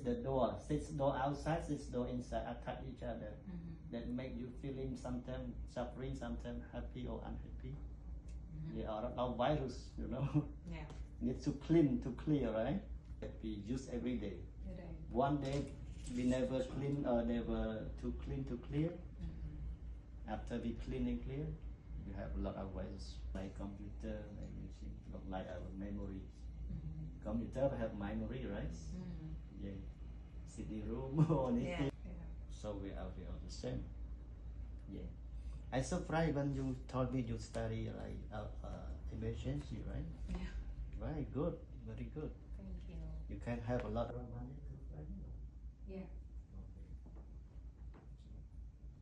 the door, six door outside, six door inside, attach each other. That make you feeling sometimes suffering, sometimes happy or unhappy. They are no virus, you know. Yeah. Need to clean, to clear, right? That we use every day. One day we never clean or never to clean to clear. After we clean and clear, we have a lot of ways like computer, like using, like our memories. Computer have memory, right? Yeah. CD-ROM or anything. So we are the same. Yeah. I surprised when you told me you study like emergency, right? Yeah. Very good, very good. Thank you. You can have a lot of money to study. Yeah.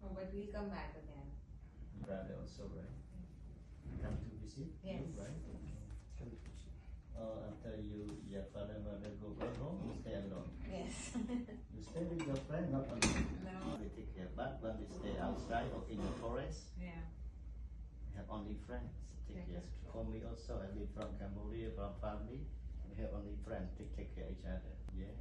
Oh, but we'll come back again. Brother also, right? Come to visit Yes. you, right? After your father and mother go back home, you stay alone. Yes. You stay with your friend, not alone. No. We take care, but when we stay outside or in the forest, Yeah. we have only friends. Take care. That's true. For me also, I live from Cambodia, from family. We have only friends. Take care each other. Yeah.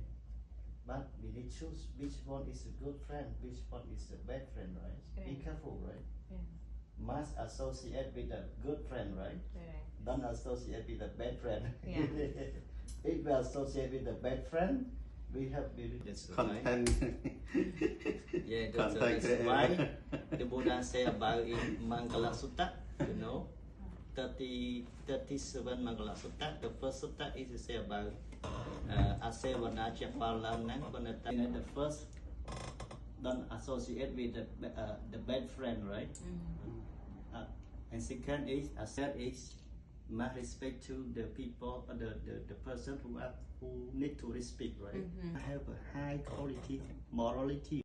But we need choose which one is a good friend, which one is a bad friend, right? Be Right. careful, right? Yeah. Must associate with a good friend, right? Right. Don't associate with a bad friend. Yeah. If we associate with a bad friend, we have believed this, right? Content. Yeah, Content that's why the Buddha say about in Mangala Sutta, you know, 37 Mangala Sutta. The first sutta is to say about Asevana Chapalanang, the first, don't associate with the bad friend, right? And second is, third is, must respect to the people, the person who need to respect, right? Have a high quality morality.